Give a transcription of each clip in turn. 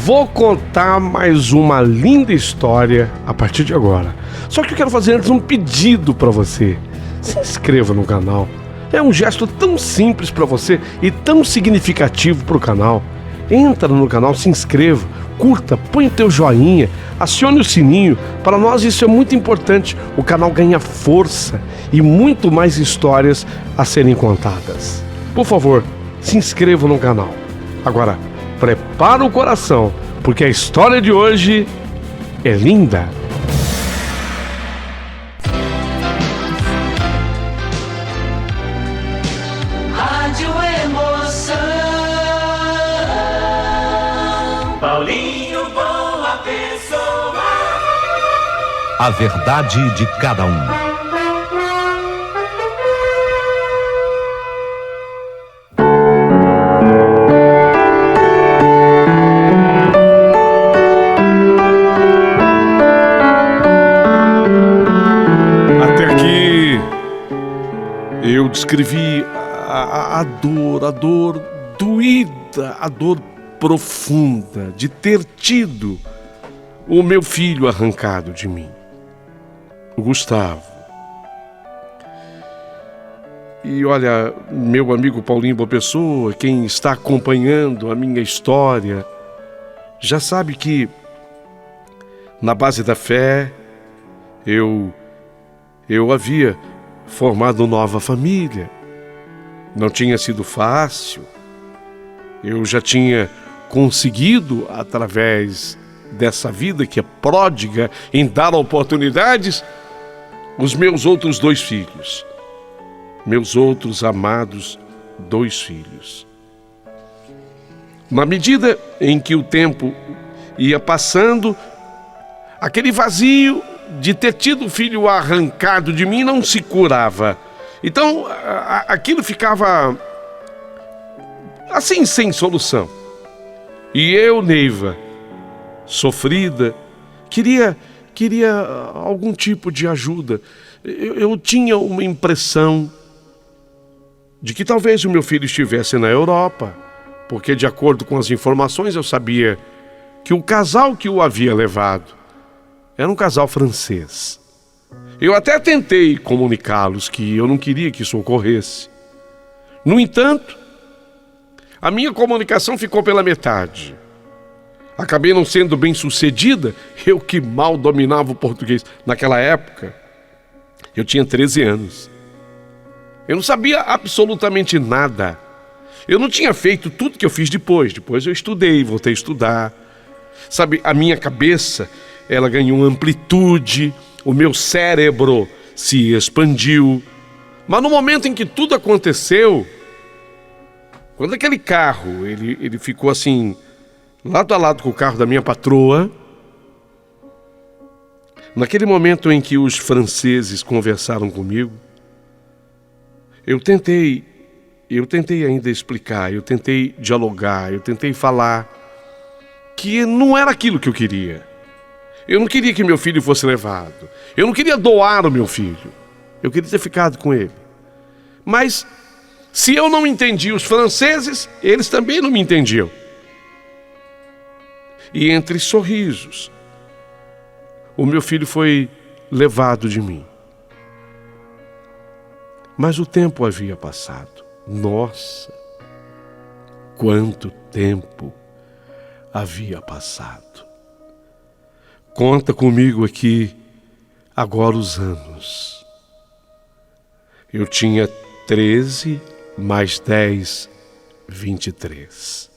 Vou contar mais uma linda história a partir de agora. Só que eu quero fazer antes um pedido para você. Se inscreva no canal. É um gesto tão simples para você e tão significativo para o canal. Entra no canal, se inscreva, curta, põe o teu joinha, acione o sininho. Para nós isso é muito importante. O canal ganha força e muito mais histórias a serem contadas. Por favor, se inscreva no canal. Agora, prepara o coração, porque a história de hoje é linda. Rádio Emoção. Paulinho Boa Pessoa. A verdade de cada um. Eu descrevi a dor doída, a dor profunda de ter tido o meu filho arrancado de mim, o Gustavo. E olha, meu amigo Paulinho Boa Pessoa, quem está acompanhando a minha história, já sabe que na base da fé eu havia formado nova família. Não tinha sido fácil. Eu já tinha conseguido, através dessa vida que é pródiga em dar oportunidades, os meus outros 2 filhos. Meus outros amados 2 filhos. Na medida em que o tempo ia passando, aquele vazio de ter tido o filho arrancado de mim não se curava. Então, aquilo ficava assim, sem solução. E eu, Neiva, sofrida, queria algum tipo de ajuda. Eu tinha uma impressão de que talvez o meu filho estivesse na Europa, porque, de acordo com as informações, eu sabia que o casal que o havia levado era um casal francês. Eu até tentei comunicá-los que eu não queria que isso ocorresse. No entanto, a minha comunicação ficou pela metade. Acabei não sendo bem sucedida, eu que mal dominava o português. Naquela época, eu tinha 13 anos. Eu não sabia absolutamente nada. Eu não tinha feito tudo que eu fiz depois. Depois eu estudei, voltei a estudar. Sabe, a minha cabeça, ela ganhou amplitude, o meu cérebro se expandiu. Mas no momento em que tudo aconteceu, quando aquele carro, ele ficou assim, lado a lado com o carro da minha patroa, naquele momento em que os franceses conversaram comigo, eu tentei ainda explicar, eu tentei dialogar, eu tentei falar que não era aquilo que eu queria. Eu não queria que meu filho fosse levado. Eu não queria doar o meu filho. Eu queria ter ficado com ele. Mas, se eu não entendi os franceses, eles também não me entendiam. E entre sorrisos, o meu filho foi levado de mim. Mas o tempo havia passado. Nossa, quanto tempo havia passado. Conta comigo aqui agora os anos. Eu tinha 13 mais 10, 23.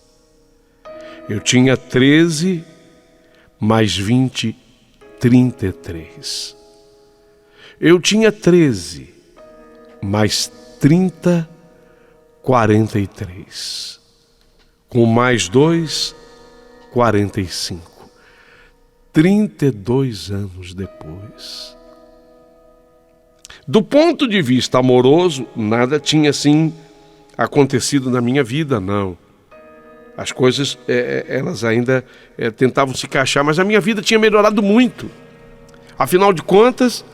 Eu tinha 13 mais 20, 33. Eu tinha 13 mais 30, 43. Com mais 2, 45. 32 anos depois. Do ponto de vista amoroso, nada tinha assim acontecido na minha vida, não. As coisas, elas ainda tentavam se encaixar, mas a minha vida tinha melhorado muito. Afinal de contas,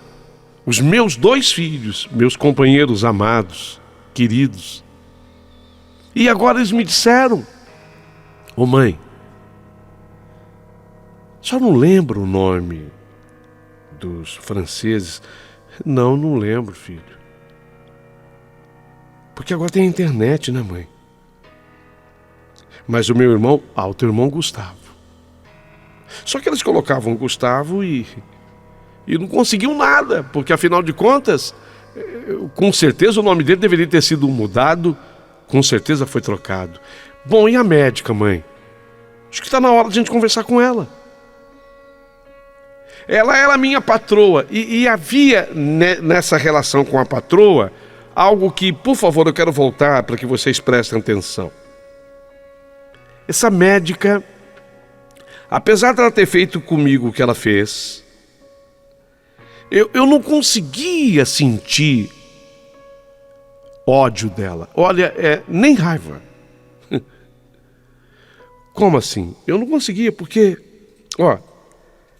os meus 2 filhos, meus companheiros amados, queridos, e agora eles me disseram: ô mãe, Só não lembro o nome dos franceses. Não lembro, filho. Porque agora tem a internet, né, mãe? Mas o meu irmão, o teu irmão Gustavo. Só que eles colocavam Gustavo e não conseguiam nada, porque afinal de contas, com certeza o nome dele deveria ter sido mudado, com certeza foi trocado. Bom, e a médica, mãe? Acho que está na hora de a gente conversar com ela. Ela era minha patroa e havia nessa relação com a patroa algo que, por favor, eu quero voltar para que vocês prestem atenção. Essa médica, apesar dela ter feito comigo o que ela fez, eu não conseguia sentir ódio dela. Olha, nem raiva. Como assim? Eu não conseguia, porque,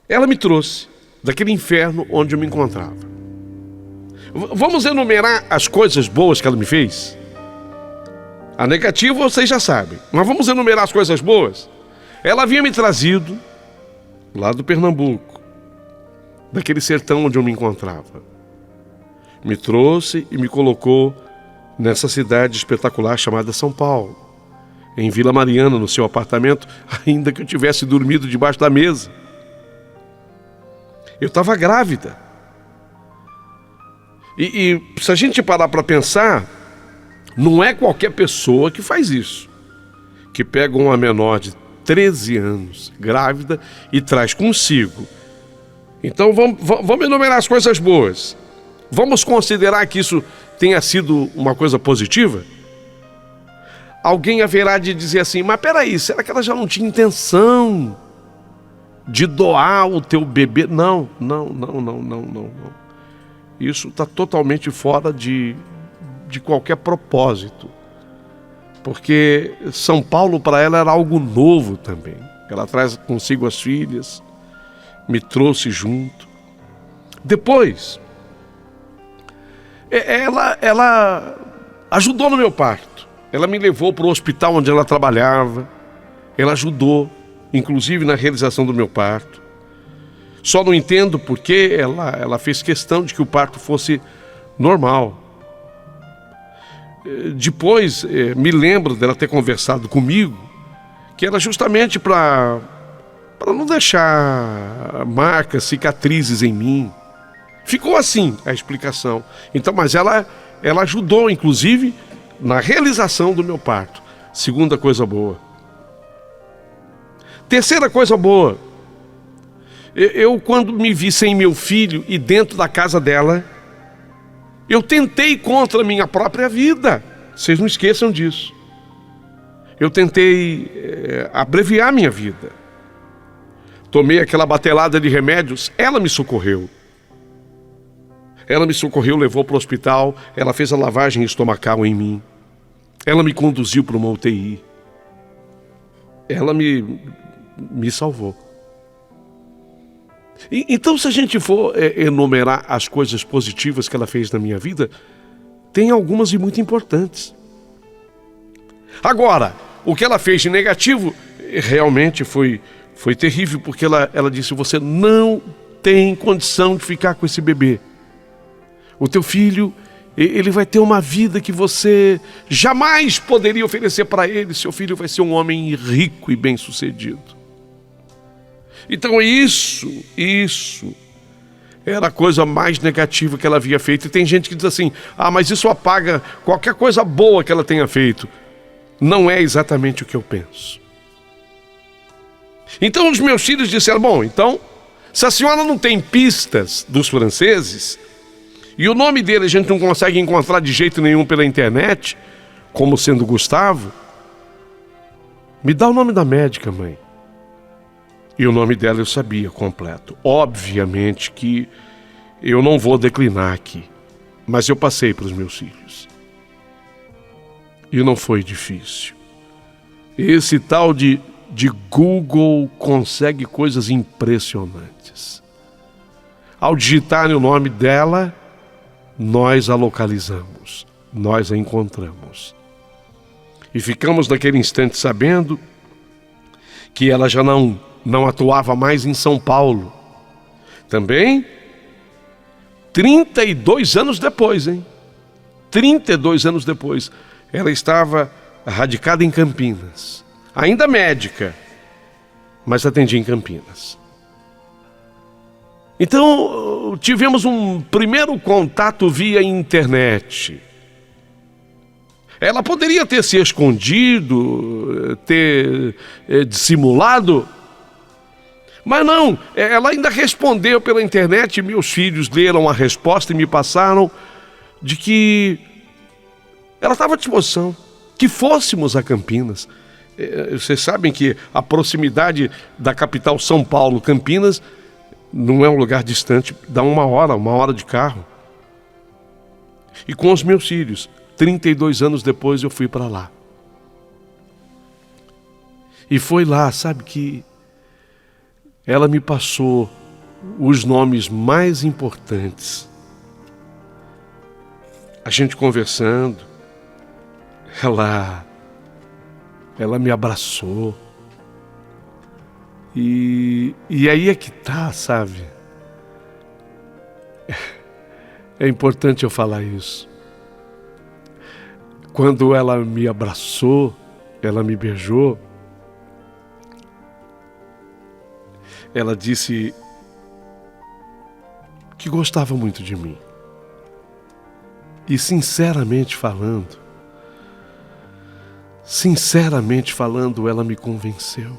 ela me trouxe daquele inferno onde eu me encontrava. Vamos enumerar as coisas boas que ela me fez? A negativa vocês já sabem, mas vamos enumerar as coisas boas? Ela havia me trazido lá do Pernambuco, daquele sertão onde eu me encontrava. Me trouxe e me colocou nessa cidade espetacular chamada São Paulo, em Vila Mariana, no seu apartamento, ainda que eu tivesse dormido debaixo da mesa. Eu estava grávida. E se a gente parar para pensar, não é qualquer pessoa que faz isso, que pega uma menor de 13 anos, grávida, e traz consigo. Então vamos enumerar as coisas boas. Vamos considerar que isso tenha sido uma coisa positiva? Alguém haverá de dizer assim, mas peraí, será que ela já não tinha intenção de doar o teu bebê? Não. Isso está totalmente fora de qualquer propósito. Porque São Paulo para ela era algo novo também. Ela traz consigo as filhas, me trouxe junto. Depois, ela ajudou no meu parto. Ela me levou para o hospital onde ela trabalhava. Ela ajudou, inclusive, na realização do meu parto. Só não entendo porque ela fez questão de que o parto fosse normal. Depois, me lembro dela ter conversado comigo, que era justamente para não deixar marcas, cicatrizes em mim. Ficou assim a explicação. Então, mas ela ajudou, inclusive, na realização do meu parto. Segunda coisa boa. Terceira coisa boa. Eu, quando me vi sem meu filho e dentro da casa dela, eu tentei contra a minha própria vida. Vocês não esqueçam disso. Eu tentei abreviar minha vida. Tomei aquela batelada de remédios, ela me socorreu. Ela me socorreu, levou para o hospital, ela fez a lavagem estomacal em mim. Ela me conduziu para uma UTI. Ela me salvou. Então, se a gente for enumerar as coisas positivas que ela fez na minha vida, tem algumas e muito importantes. Agora, o que ela fez de negativo realmente foi terrível, porque ela disse, você não tem condição de ficar com esse bebê. O teu filho, ele vai ter uma vida que você jamais poderia oferecer para ele. Seu filho vai ser um homem rico e bem-sucedido. Então isso era a coisa mais negativa que ela havia feito. E tem gente que diz assim, mas isso apaga qualquer coisa boa que ela tenha feito. Não é exatamente o que eu penso. Então os meus filhos disseram, bom, então, se a senhora não tem pistas dos franceses, e o nome dele a gente não consegue encontrar de jeito nenhum pela internet, como sendo Gustavo, me dá o nome da médica, mãe. E o nome dela eu sabia completo. Obviamente que eu não vou declinar aqui, mas eu passei para os meus filhos. E não foi difícil. Esse tal de Google consegue coisas impressionantes. Ao digitar o nome dela, nós a localizamos, nós a encontramos. E ficamos naquele instante sabendo que ela já não não atuava mais em São Paulo. Também 32 anos depois, 32 anos depois, ela estava radicada em Campinas, ainda médica, mas atendia em Campinas. Então, tivemos um primeiro contato via internet. Ela poderia ter se escondido, ter dissimulado, mas não, ela ainda respondeu pela internet. Meus filhos leram a resposta e me passaram de que ela estava à disposição, que fôssemos a Campinas. Vocês sabem que a proximidade da capital São Paulo, Campinas, não é um lugar distante, dá uma hora de carro. E com os meus filhos, 32 anos depois eu fui para lá. E foi lá, sabe, que ela me passou os nomes mais importantes. A gente conversando, ela me abraçou. E aí é que tá, sabe? É importante eu falar isso. Quando ela me abraçou, ela me beijou, ela disse que gostava muito de mim. E sinceramente falando, ela me convenceu.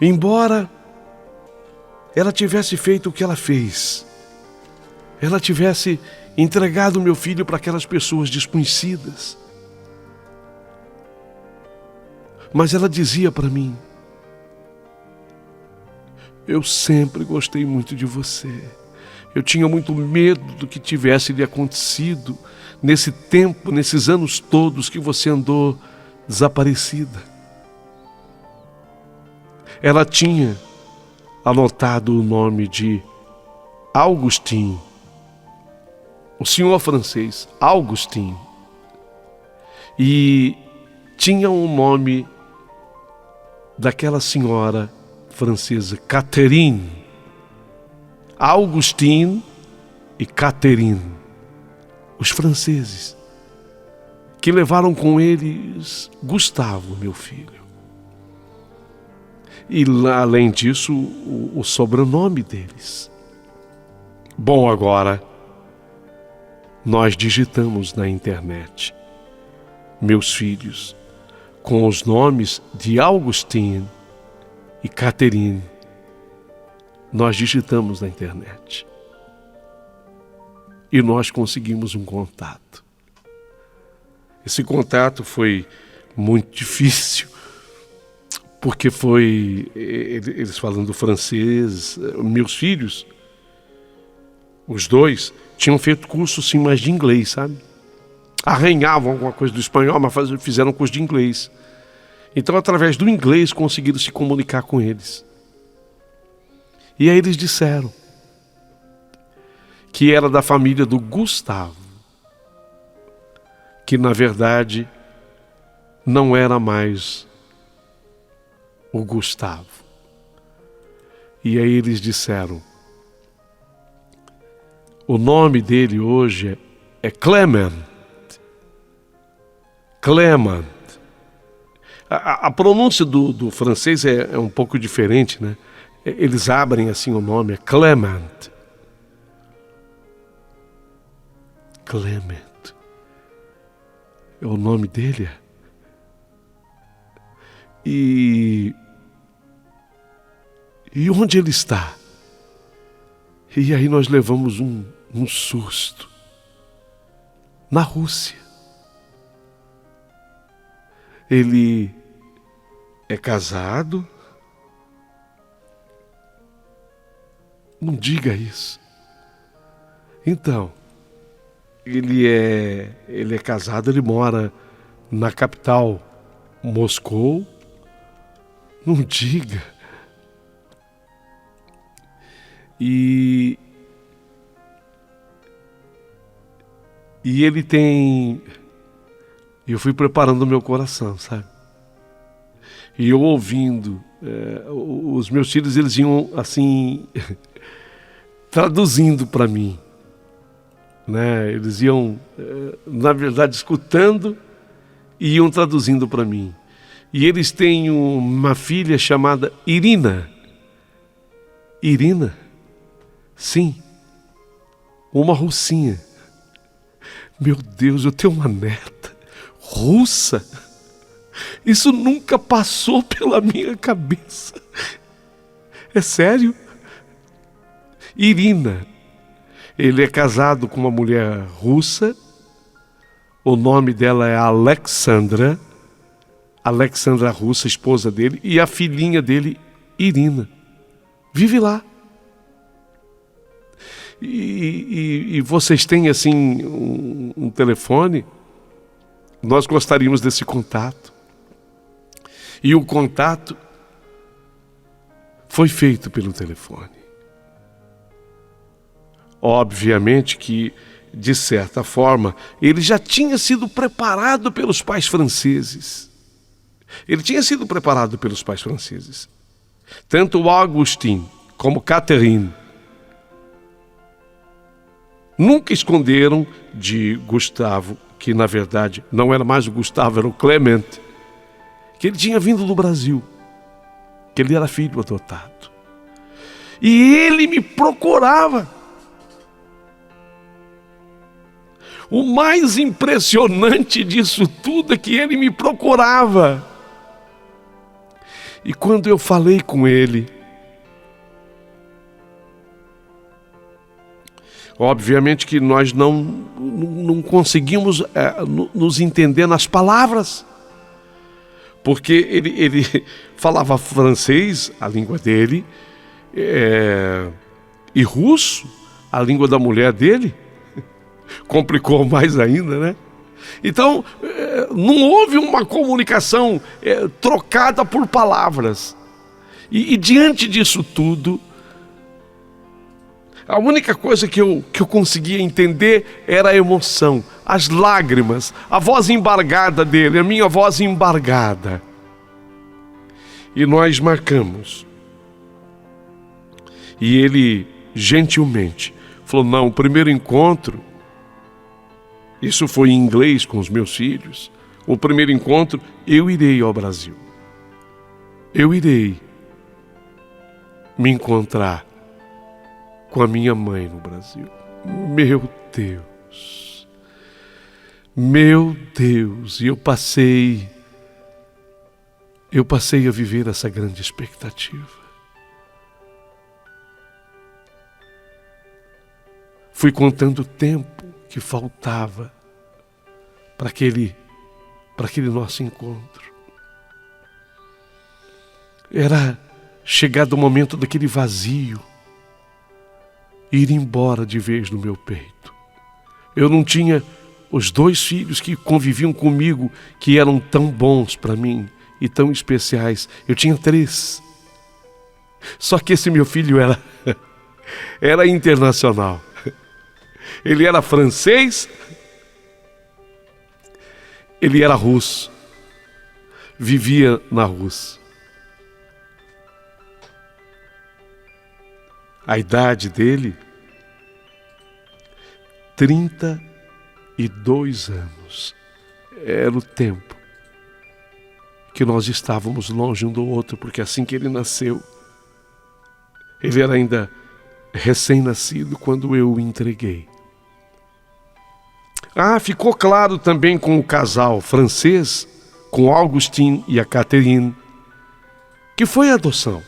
Embora ela tivesse feito o que ela fez, ela tivesse entregado meu filho para aquelas pessoas desconhecidas, mas ela dizia para mim: eu sempre gostei muito de você. Eu tinha muito medo do que tivesse lhe acontecido nesse tempo, nesses anos todos que você andou desaparecida. Ela tinha anotado o nome de Augustin, o senhor francês, Augustin, e tinha o nome daquela senhora francesa, Catherine. Augustin e Catherine, os franceses, que levaram com eles Gustavo, meu filho. E além disso, o sobrenome deles. Bom, agora nós digitamos na internet meus filhos com os nomes de Augustin e Catherine. Nós digitamos na internet e nós conseguimos um contato. Esse contato foi muito difícil, porque foi eles falando francês. Meus filhos, os dois, tinham feito curso sim, mas de inglês, sabe? Arranhavam alguma coisa do espanhol, mas fizeram curso de inglês. Então, através do inglês, conseguiram se comunicar com eles. E aí eles disseram que era da família do Gustavo, que na verdade não era mais o Gustavo. E aí eles disseram: o nome dele hoje é Clement. Clement. A pronúncia do francês é um pouco diferente, né? Eles abrem assim o nome, é Clement. Clement. É o nome dele. E onde ele está? E aí nós levamos um susto. Na Rússia. Ele é casado. Não diga isso. Então, ele é casado, ele mora na capital, Moscou. Não diga. E ele tem... Eu fui preparando o meu coração, sabe? E eu ouvindo, os meus filhos, eles iam assim, traduzindo para mim, né? Eles iam, na verdade, escutando e iam traduzindo para mim. E eles têm uma filha chamada Irina. Irina? Sim, uma russinha. Meu Deus, eu tenho uma neta russa. Isso nunca passou pela minha cabeça. É sério? Irina. Ele é casado com uma mulher russa. O nome dela é Alexandra. Alexandra russa, esposa dele. E a filhinha dele, Irina. Vive lá. E vocês têm assim um telefone? Nós gostaríamos desse contato. E o contato foi feito pelo telefone. Obviamente que, de certa forma, ele já tinha sido preparado pelos pais franceses. Ele tinha sido preparado pelos pais franceses. Tanto o Augustin como Catherine nunca esconderam de Gustavo, que na verdade não era mais o Gustavo, era o Clement, que ele tinha vindo do Brasil, que ele era filho adotado. E ele me procurava. O mais impressionante disso tudo é que ele me procurava. E quando eu falei com ele, obviamente que nós não conseguimos nos entender nas palavras, porque ele falava francês, a língua dele, e russo, a língua da mulher dele. Complicou mais ainda, né? Então, não houve uma comunicação trocada por palavras. E diante disso tudo, a única coisa que eu conseguia entender era a emoção, as lágrimas, a voz embargada dele, a minha voz embargada. E nós marcamos. E ele, gentilmente, falou, não, o primeiro encontro, isso foi em inglês com os meus filhos, o primeiro encontro, eu irei ao Brasil. Eu irei me encontrar com a minha mãe no Brasil. Meu Deus, e eu passei a viver essa grande expectativa. Fui contando o tempo que faltava para aquele nosso encontro. Era chegado o momento daquele vazio ir embora de vez no meu peito. Eu não tinha os 2 filhos que conviviam comigo, que eram tão bons para mim e tão especiais. Eu tinha 3. Só que esse meu filho era internacional. Ele era francês, ele era russo, vivia na Rússia. A idade dele, 32 anos. Era o tempo que nós estávamos longe um do outro, porque assim que ele nasceu, ele era ainda recém-nascido quando eu o entreguei. Ficou claro também com o casal francês, com Augustin e a Catherine, que foi a adoção.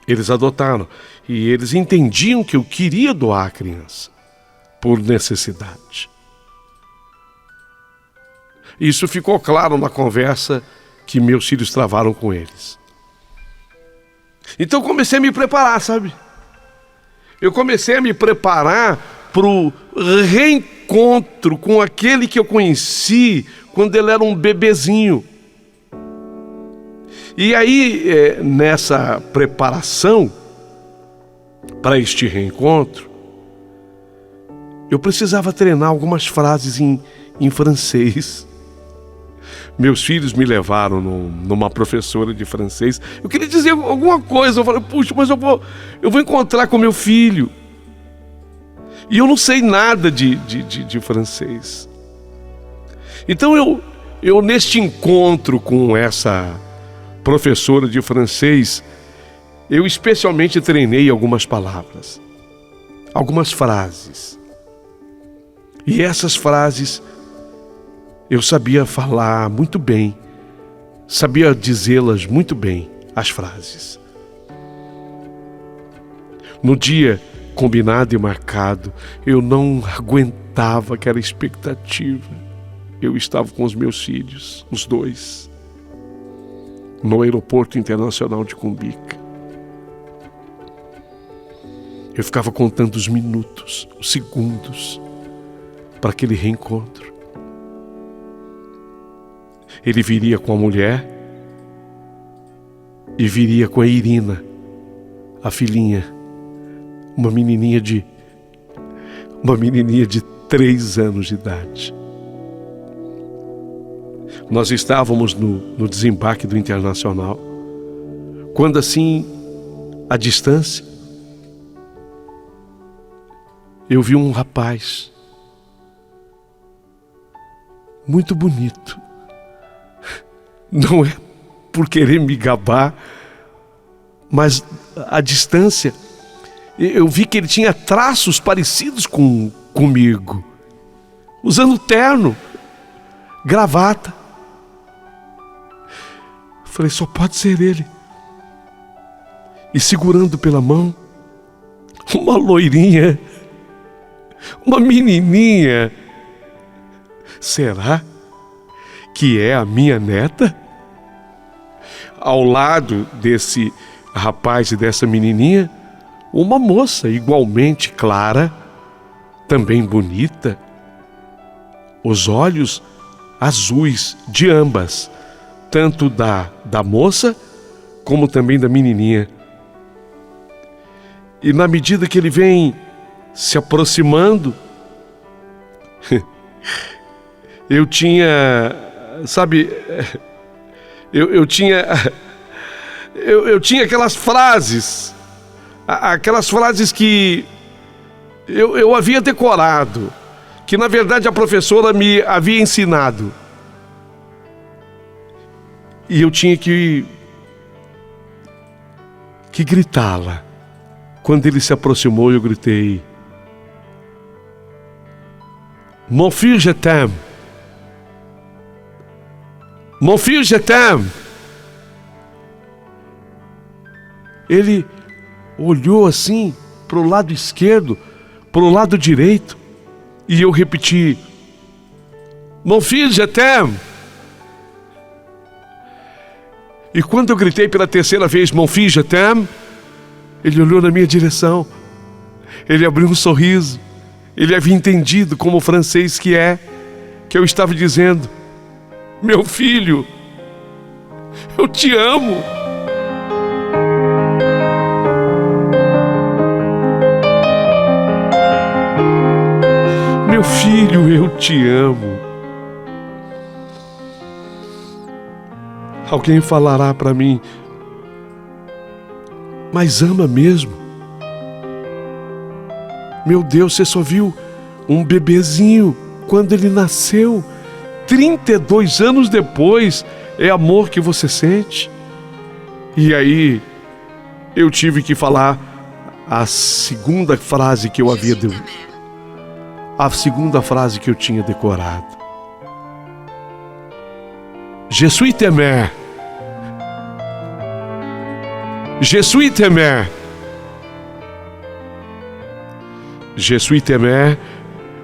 Eles adotaram e eles entendiam que eu queria doar a criança por necessidade. Isso ficou claro na conversa que meus filhos travaram com eles. Então comecei a me preparar, sabe? Eu comecei a me preparar para o reencontro com aquele que eu conheci quando ele era um bebezinho. E aí, nessa preparação para este reencontro, eu precisava treinar algumas frases em francês. meus filhos me levaram numa professora de francês. Eu queria dizer alguma coisa. Eu falei, puxa, mas eu vou encontrar com meu filho. E eu não sei nada de francês. Então eu neste encontro com essa professora de francês, eu especialmente treinei algumas palavras, algumas frases. E essas frases eu sabia falar muito bem, sabia dizê-las muito bem, as frases. No dia combinado e marcado, eu não aguentava aquela expectativa. Eu estava com os meus filhos, os dois, no aeroporto internacional de Cumbica. Eu ficava contando os minutos, os segundos, para aquele reencontro. Ele viria com a mulher e viria com a Irina, a filhinha, uma menininha de 3 anos de idade. Nós estávamos no desembarque do Internacional, quando assim, à distância, eu vi um rapaz muito bonito. Não é por querer me gabar, mas à distância eu vi que ele tinha traços parecidos comigo, usando terno, gravata. Falei, só pode ser ele. E segurando pela mão uma loirinha, uma menininha. Será que é a minha neta? Ao lado desse rapaz e dessa menininha, uma moça igualmente clara, também bonita, os olhos azuis de ambas, tanto da moça como também da menininha. E na medida que ele vem se aproximando, eu tinha, sabe, eu tinha aquelas frases que eu havia decorado, que na verdade a professora me havia ensinado. E eu tinha que gritá-la. Quando ele se aproximou, eu gritei: Mon fils, je t'aime. Mon fils, je t'aime. Ele olhou assim para o lado esquerdo, para o lado direito, e eu repeti: Mon fils, je t'aime. E quando eu gritei pela terceira vez, Mon fils, je t'aime, ele olhou na minha direção, ele abriu um sorriso, ele havia entendido como francês que eu estava dizendo: meu filho, eu te amo. Meu filho, eu te amo. Alguém falará para mim: mas ama mesmo? Meu Deus, você só viu um bebezinho quando ele nasceu. 32 anos depois é amor que você sente? E aí eu tive que falar a segunda frase que eu havia a segunda frase que eu tinha decorado. Je suis ta mère. Je suis ta mère. Je suis ta mère.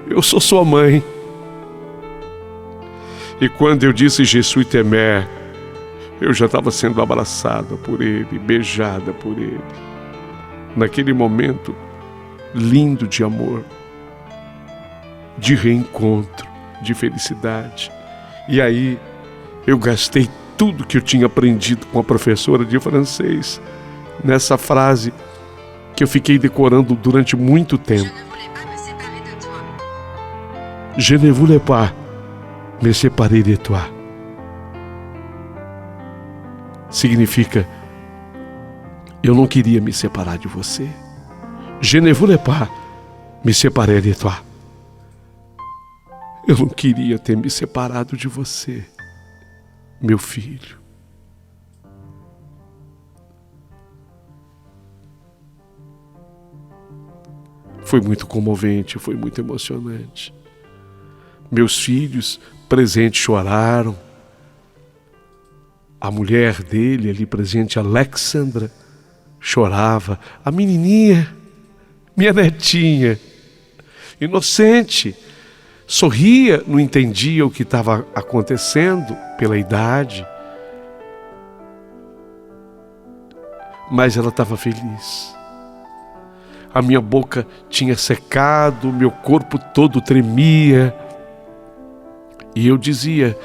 Eu sou sua mãe. E quando eu disse Je suis ta mère, eu já estava sendo abraçada por ele, beijada por ele. Naquele momento lindo de amor, de reencontro, de felicidade. E aí eu gastei tudo que eu tinha aprendido com a professora de francês nessa frase que eu fiquei decorando durante muito tempo. Je ne voulais pas me séparer de toi. significa: eu não queria me separar de você. Je ne voulais pas me séparer de toi. Eu não queria ter me separado de você, meu filho. Foi muito comovente, foi muito emocionante. Meus filhos presentes choraram. A mulher dele ali presente, Alexandra, chorava. A menininha, minha netinha, inocente, sorria, não entendia o que estava acontecendo pela idade, mas ela estava feliz. A minha boca tinha secado, meu corpo todo tremia. E eu dizia: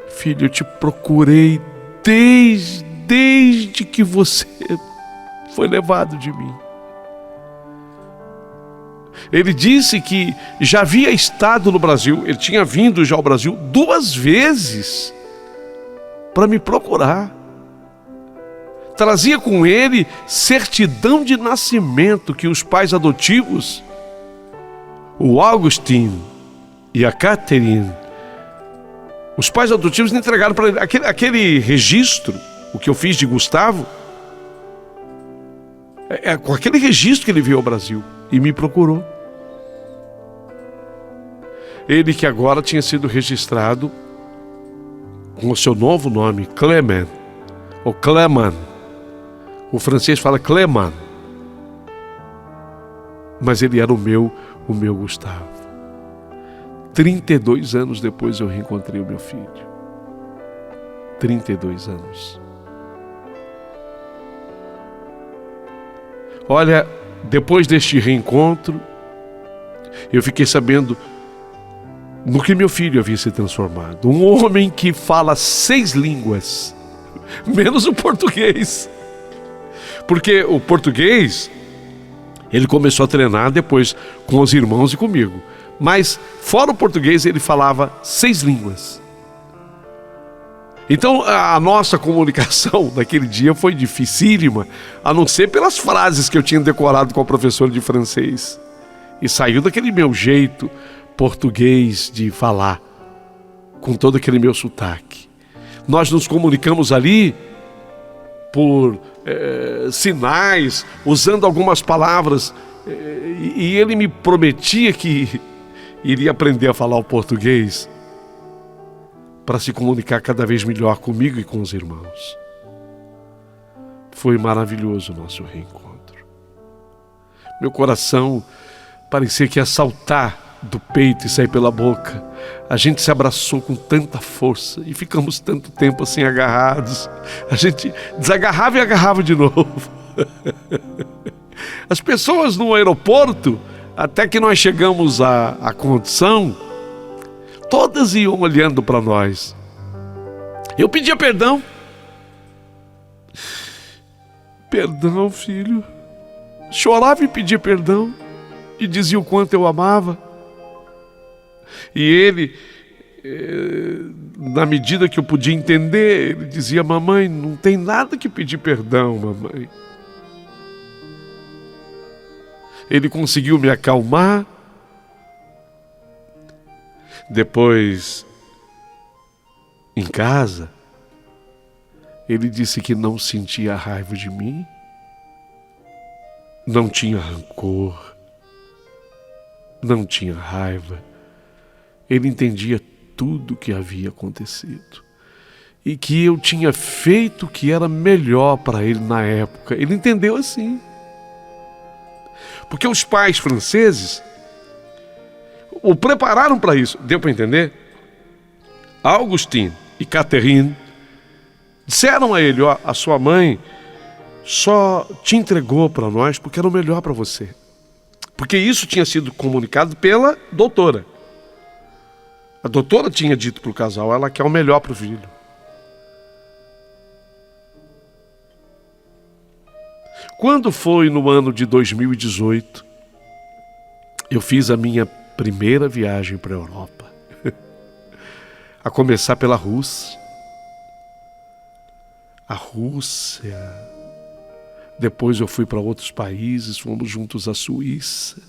filho, eu te procurei desde que você foi levado de mim. Ele disse que já havia estado no Brasil, ele tinha vindo já ao Brasil 2 vezes para me procurar. Trazia com ele certidão de nascimento que os pais adotivos, o Augustin e a Catherine, os pais adotivos entregaram para ele aquele registro, o que eu fiz de Gustavo, com aquele registro que ele veio ao Brasil e me procurou. Ele que agora tinha sido registrado com o seu novo nome, Clement, ou Clément. O francês fala Clément. Mas ele era o meu Gustavo. 32 anos depois eu reencontrei o meu filho. 32 anos. Olha, depois deste reencontro, eu fiquei sabendo no que meu filho havia se transformado. Um homem que fala 6 línguas, menos o português. Porque o português, ele começou a treinar depois com os irmãos e comigo. Mas, fora o português, ele falava 6 línguas. Então, a nossa comunicação naquele dia foi dificílima, a não ser pelas frases que eu tinha decorado com a professora de francês. E saiu daquele meu jeito português de falar, com todo aquele meu sotaque. Nós nos comunicamos ali por sinais, usando algumas palavras, e ele me prometia que iria aprender a falar o português para se comunicar cada vez melhor comigo e com os irmãos. Foi maravilhoso o nosso reencontro. Meu coração parecia que ia saltar do peito e sair pela boca. A gente se abraçou com tanta força e ficamos tanto tempo assim agarrados. A gente desagarrava e agarrava de novo. As pessoas no aeroporto, até que nós chegamos à condição, todas iam olhando para nós. Eu pedia perdão. Perdão, filho. Chorava e pedia perdão. E dizia o quanto eu amava. E ele, na medida que eu podia entender, ele dizia: mamãe, não tem nada que pedir perdão, mamãe. Ele conseguiu me acalmar. Depois, em casa, ele disse que não sentia raiva de mim, não tinha rancor, não tinha raiva. Ele entendia tudo o que havia acontecido e que eu tinha feito o que era melhor para ele na época. Ele entendeu assim. Porque os pais franceses o prepararam para isso. Deu para entender? Augustin e Catherine disseram a ele: ó, a sua mãe só te entregou para nós porque era o melhor para você. Porque isso tinha sido comunicado pela doutora. A doutora tinha dito para o casal: ela quer o melhor para o filho. Quando foi no ano de 2018, eu fiz a minha primeira viagem para a Europa. A começar pela Rússia. a Rússia. Depois eu fui para outros países, fomos juntos à Suíça.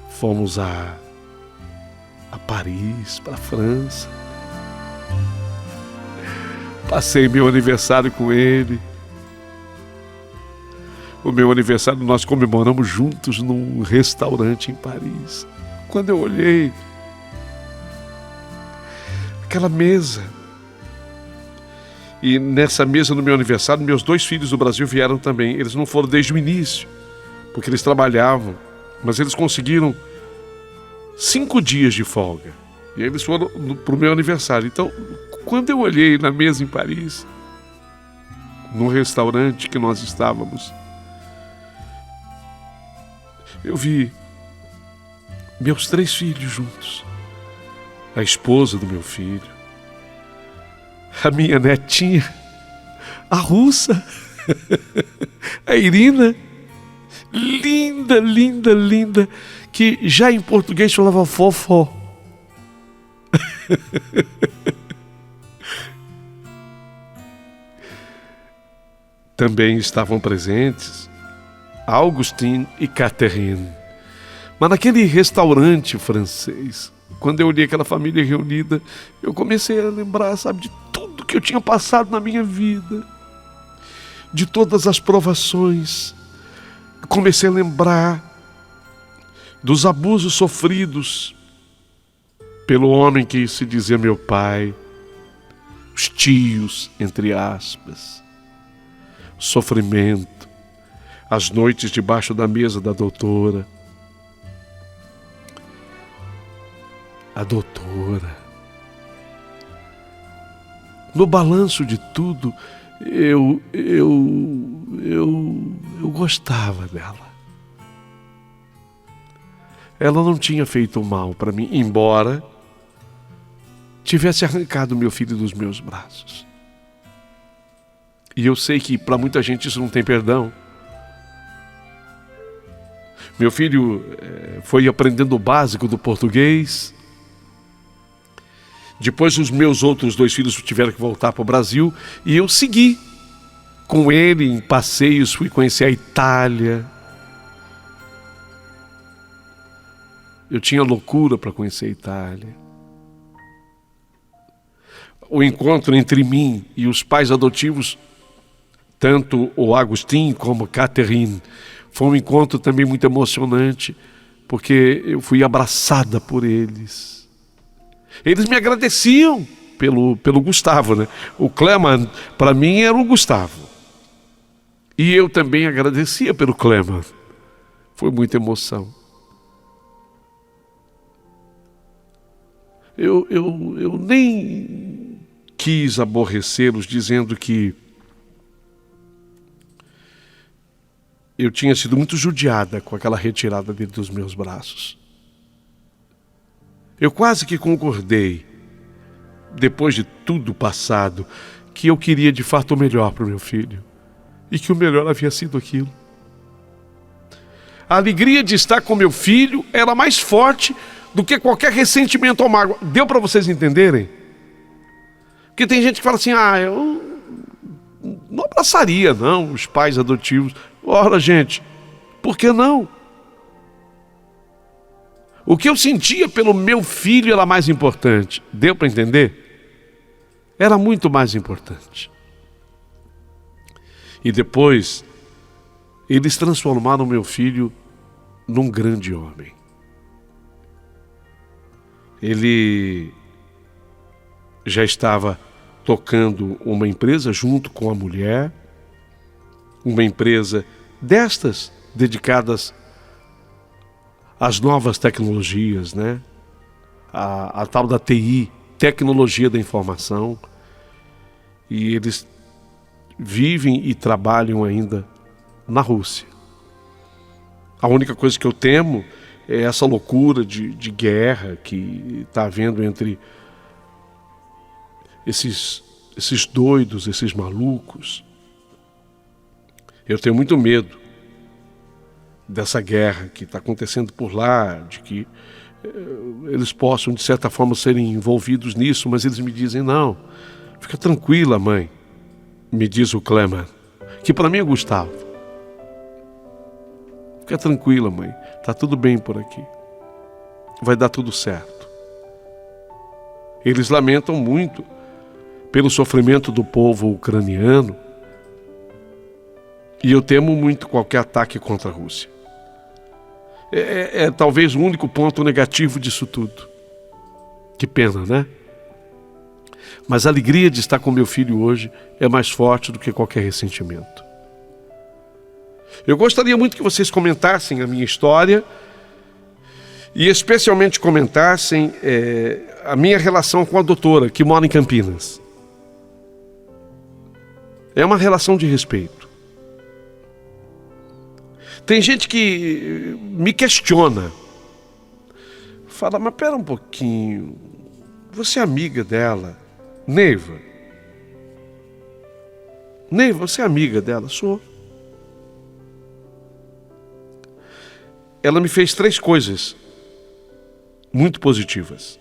Fomos a Paris, para a França. Passei meu aniversário com ele. O meu aniversário nós comemoramos juntos num restaurante em Paris. Quando eu olhei aquela mesa, e nessa mesa no meu aniversário, meus 2 filhos do Brasil vieram também. Eles não foram desde o início, porque eles trabalhavam, mas eles conseguiram 5 dias de folga. E aí eles foram para o meu aniversário. Então, quando eu olhei na mesa em Paris, no restaurante que nós estávamos, eu vi meus 3 filhos juntos, a esposa do meu filho, a minha netinha, a russa, a Irina, linda, linda, linda, que já em português falava fofó. Também estavam presentes Augustin e Catherine. Mas naquele restaurante francês, quando eu olhei aquela família reunida, eu comecei a lembrar, sabe, de tudo que eu tinha passado na minha vida, de todas as provações. Comecei a lembrar dos abusos sofridos pelo homem que se dizia meu pai, os tios, entre aspas, o sofrimento, as noites debaixo da mesa da doutora. A doutora. No balanço de tudo, eu gostava dela. Ela não tinha feito mal para mim, embora tivesse arrancado meu filho dos meus braços. E eu sei que para muita gente isso não tem perdão. Meu filho foi aprendendo o básico do português. Depois os meus outros 2 filhos tiveram que voltar para o Brasil e eu segui com ele em passeios, fui conhecer a Itália. Eu tinha loucura para conhecer a Itália. O encontro entre mim e os pais adotivos, tanto o Agustin como a Catherine, foi um encontro também muito emocionante, porque eu fui abraçada por eles. Eles me agradeciam pelo Gustavo, né? O Cleman, para mim, era o Gustavo. E eu também agradecia pelo Cleman. Foi muita emoção. Eu nem quis aborrecê-los dizendo que eu tinha sido muito judiada com aquela retirada dele dos meus braços. Eu quase que concordei, depois de tudo passado, que eu queria de fato o melhor para o meu filho. E que o melhor havia sido aquilo. A alegria de estar com meu filho era mais forte do que qualquer ressentimento ou mágoa. Deu para vocês entenderem? Porque tem gente que fala assim, eu não abraçaria não os pais adotivos. Ora, gente, por que não? O que eu sentia pelo meu filho era mais importante. Deu para entender? Era muito mais importante. E depois, eles transformaram meu filho num grande homem. Ele já estava tocando uma empresa junto com a mulher, uma empresa destas dedicadas às novas tecnologias, né? A tal da TI, tecnologia da informação. E eles vivem e trabalham ainda na Rússia. A única coisa que eu temo é essa loucura de guerra que está havendo entre esses doidos, esses malucos. Eu tenho muito medo dessa guerra que está acontecendo por lá, de que eles possam, de certa forma, serem envolvidos nisso, mas eles me dizem, não, fica tranquila, mãe. me diz o Cleman, que para mim é Gustavo. Fica tranquila, mãe, tá tudo bem por aqui. Vai dar tudo certo. Eles lamentam muito pelo sofrimento do povo ucraniano e eu temo muito qualquer ataque contra a Rússia. É talvez o único ponto negativo disso tudo. Que pena, né? Mas a alegria de estar com meu filho hoje é mais forte do que qualquer ressentimento. Eu gostaria muito que vocês comentassem a minha história e especialmente comentassem a minha relação com a doutora que mora em Campinas. É uma relação de respeito. Tem gente que me questiona. Fala, mas pera um pouquinho. Você é amiga dela? Neiva, você é amiga dela? Sou. Ela me fez 3 coisas muito positivas.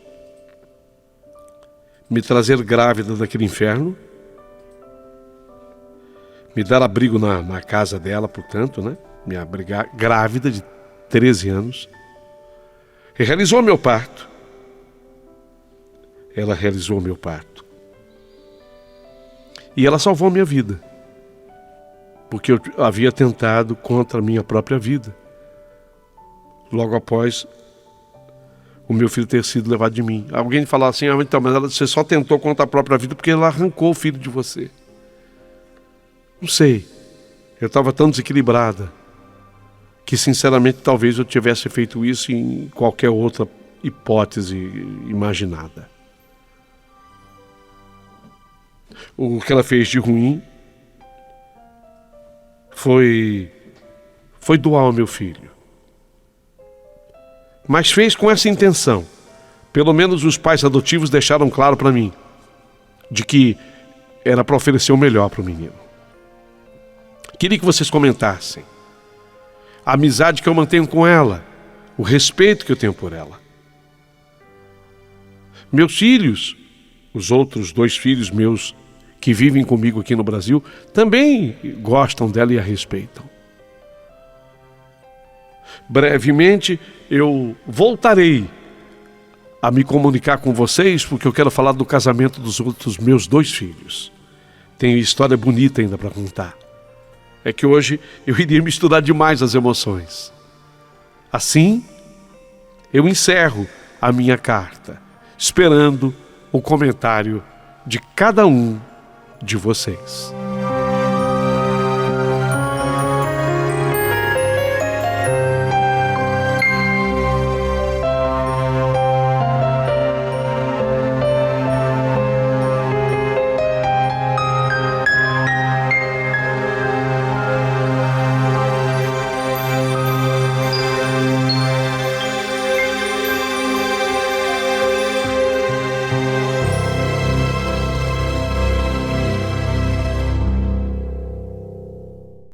Me trazer grávida daquele inferno. Me dar abrigo na casa dela, portanto, né? Me abrigar grávida de 13 anos. E realizou meu parto. Ela realizou meu parto. E ela salvou a minha vida. Porque eu havia tentado contra a minha própria vida. Logo após o meu filho ter sido levado de mim. Alguém falar assim, então, mas você só tentou contra a própria vida porque ela arrancou o filho de você. Não sei. Eu estava tão desequilibrada que, sinceramente, talvez eu tivesse feito isso em qualquer outra hipótese imaginada. O que ela fez de ruim foi doar ao meu filho. Mas fez com essa intenção. Pelo menos os pais adotivos deixaram claro para mim de que era para oferecer o melhor para o menino. Queria que vocês comentassem a amizade que eu mantenho com ela, o respeito que eu tenho por ela. Meus filhos, os outros 2 filhos meus que vivem comigo aqui no Brasil, também gostam dela e a respeitam. Brevemente eu voltarei a me comunicar com vocês, porque eu quero falar do casamento dos outros meus 2 filhos. Tem história bonita ainda para contar. É que hoje eu iria misturar demais as emoções. Assim, eu encerro a minha carta, esperando o comentário de cada um de vocês.